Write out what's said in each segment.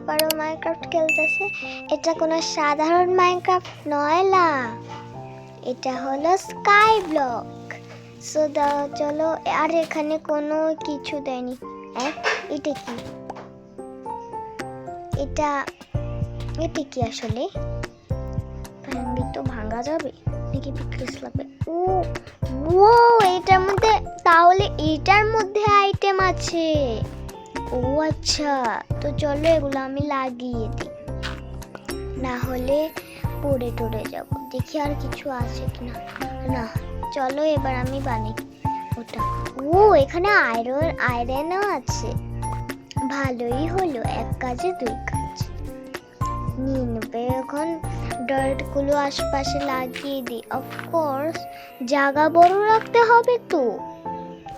আবারও মাইনক্রাফট খেলতেছে। এটা কোনো সাধারণ মাইনক্রাফট নয় না, এটা হলো স্কাই ব্লক। সো চলো, আর এখানে কোনো কিছু দেয়নি। এটা কি? এটা কি আসলে? তো ভাঙা যাবে নাকি পিক্রেস লাগবে? ও এটার মধ্যে, তাহলে এটার মধ্যে আইটেম আছে। ও আচ্ছা, তো চলো এগুলো আমি লাগিয়ে দিই, না হলে পড়ে টরে যাব। দেখি আর কিছু আছে কিনা। না, চলো এবার আমি বানাই ওটা। এখানে আয়রনও আছে। ভালোই হলো, এক কাজে দুই কাজ। নিয়ে নেবে এখন ডার্ট গুলো আশপাশে লাগিয়ে দিই। অফকোর্স জায়গা বড় রাখতে হবে তো,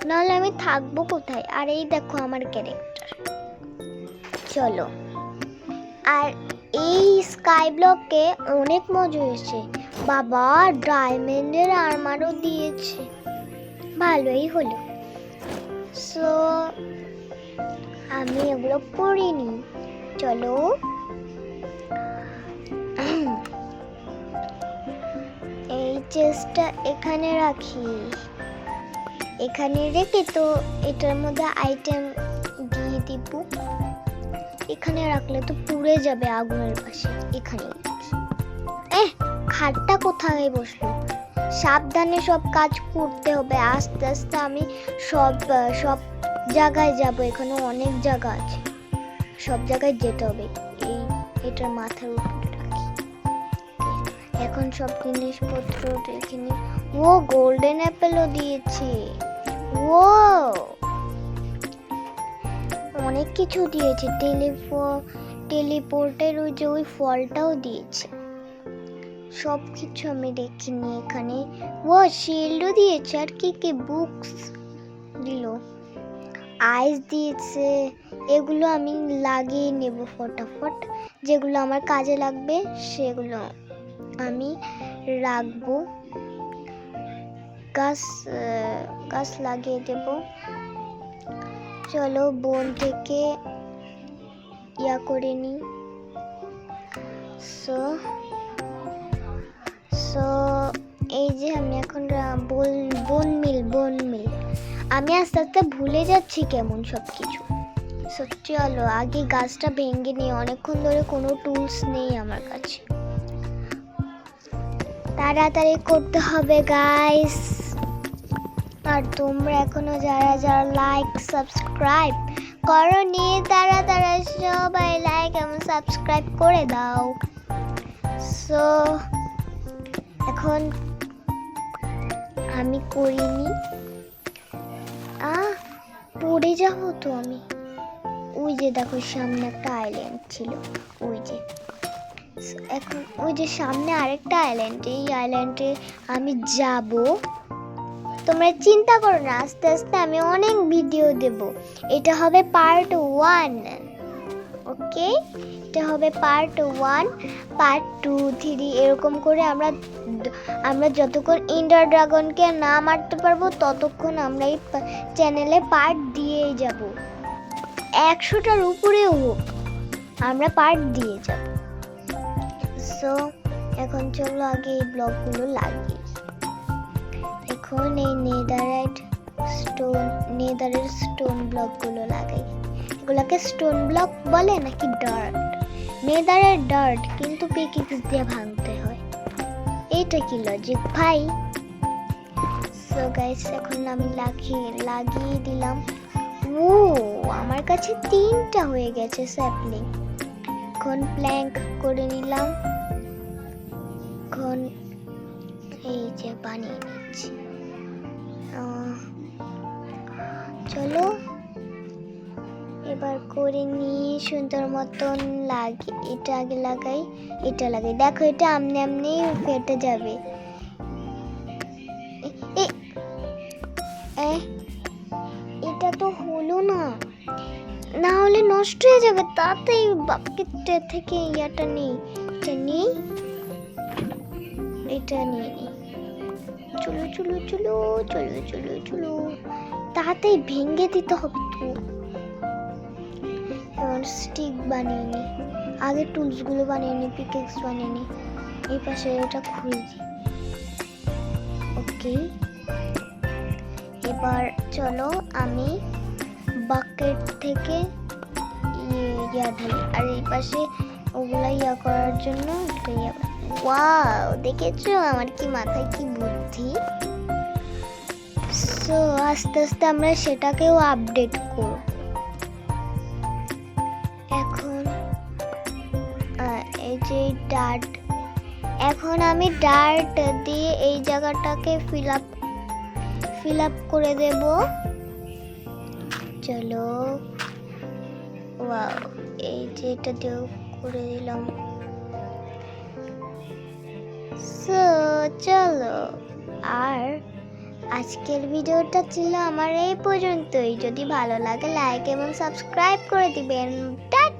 নাহলে আমি থাকবো কোথায়? আর এই দেখো আমার ক্যারেক্টার। চলো, আর এই স্কাই ব্লকে অনেক মজা হয়েছে। বাবা ডায়মন্ডের আর্মারও দিয়েছে, ভালোই হলো। সো আমি এগুলো পড়িনি। চলো এই চেস্টটা এখানে রাখি। এখানে রেখে তো এটার মধ্যে আইটেম দিয়ে দিব। এখানে রাখলে তো পুড়ে যাবে আগুনের পাশে। এখানে খাটটা কোথায় বসলো? সাবধানে সব কাজ করতে হবে, আস্তে আস্তে। আমি সব জায়গায় যাব, এখানে অনেক জায়গা আছে, সব জায়গায় যেতে হবে। এটার মাথার উপরে রাখি। এখন সব জিনিসপত্র রেখে নি। গোল্ডেন অ্যাপেলও দিয়েছে। অনেক কিছু দিয়েছে। টেলিপোর্টের ওই ফলটাও দিয়েছে। সব কিছু আমি দেখিনি এখানে। শিল্ডও দিয়েছে। আর কি বুকস দিল, আইস দিয়েছে। এগুলো আমি লাগিয়ে নেব ফটাফট। যেগুলো আমার কাজে লাগবে সেগুলো আমি রাখবো। গাছ লাগিয়ে দেব। চলো বন থেকে ইয়া করে নি। সো এই যে আমি এখন বন মিল আমি আস্তে আস্তে ভুলে যাচ্ছি কেমন সবকিছু। চলো আগে গাছটা ভেঙে নিই, অনেকক্ষণ ধরে কোনো টুলস নেই আমার কাছে। তাড়াতাড়ি করতে হবে গাইস। আর তোমরা এখনো যারা লাইক সাবস্ক্রাইব করোনি, তারা সবাই লাইক এবং সাবস্ক্রাইব করে দাও। সো এখন আমি করিনি, পড়ে যাবো তো আমি। ওই যে দেখো সামনে একটা আইল্যান্ড ছিল, ওই যে এখন ওই যে সামনে আরেকটা আইল্যান্ড। এই আইল্যান্ডে আমি যাব। তোমরা চিন্তা করো না, আস্তে আস্তে আমি অনেক ভিডিও দেব। এটা হবে পার্ট 1। ওকে, এটা হবে পার্ট 1, পার্ট 2, 3 এরকম করে আমরা যতক্ষণ ইন্ডার ড্রাগনকে না মারতে পারবো ততক্ষণ আমরা এই চ্যানেলে পার্ট দিয়েই যাব। 100টার উপরেও হোক, আমরা পার্ট দিয়ে যাব। সো এখন চলো আগে এই ব্লকগুলো লাগিয়ে। এখন এই নেদারের স্টোন ব্লকগুলো লাগাই। এগুলাকে স্টোন ব্লক বলে নাকি ডার্ট? নেদারের ডার্ট, কিন্তু পিকিক্স দিয়ে ভাঙতে হয়। এইটা কি লজিক ভাই? সো গাইস এখন আমি লাগিয়ে দিলাম। আমার কাছে 3টা হয়ে গেছে স্যাপলিং। এখন প্ল্যাঙ্ক করে নিলাম। এখন এই যে বানিয়ে নিচ্ছি। চলো এবার করে নিয়ে সুন্দর মতন এটা আগে লাগাই। দেখো এটা আমনে ফেটে যাবে। এটা তো হলো না, না হলে নষ্ট হয়ে যাবে। তাতেই বাকেটটা থেকে ইয়াটা নেই, এটা নিয়ে নি। চলো তাড়াতাড়ি ভেঙে দিতে হবে তো। এখন স্টিক বানিয়ে নিই। আগে টুলসগুলো বানিয়ে নিই, পিকেক্স বানিয়ে নিই। এই পাশে এটা খুলে দিই। ওকে, এবার চলো আমি বাকেট থেকে ইয়া ঢালি, আর এই পাশে ওগুলা ইয়া করার জন্য ওয়াও, দেখেছো আমার কি মাথায় কি বুদ্ধি। সো আস্তে আস্তে আমরা সেটাকেও আপডেট করব। এখন এই যে ডার্ট, এখন আমি ডার্ট দিয়ে এই জায়গাটাকে ফিল আপ করে দেব। চলো, ওয়াও, এই যে এটা দিয়েও করে দিলাম। সো চলো, আর আজকের ভিডিওটা ছিল আমার এই পর্যন্তই। যদি ভালো লাগে লাইক এবং সাবস্ক্রাইব করে দিবেন। টাটা।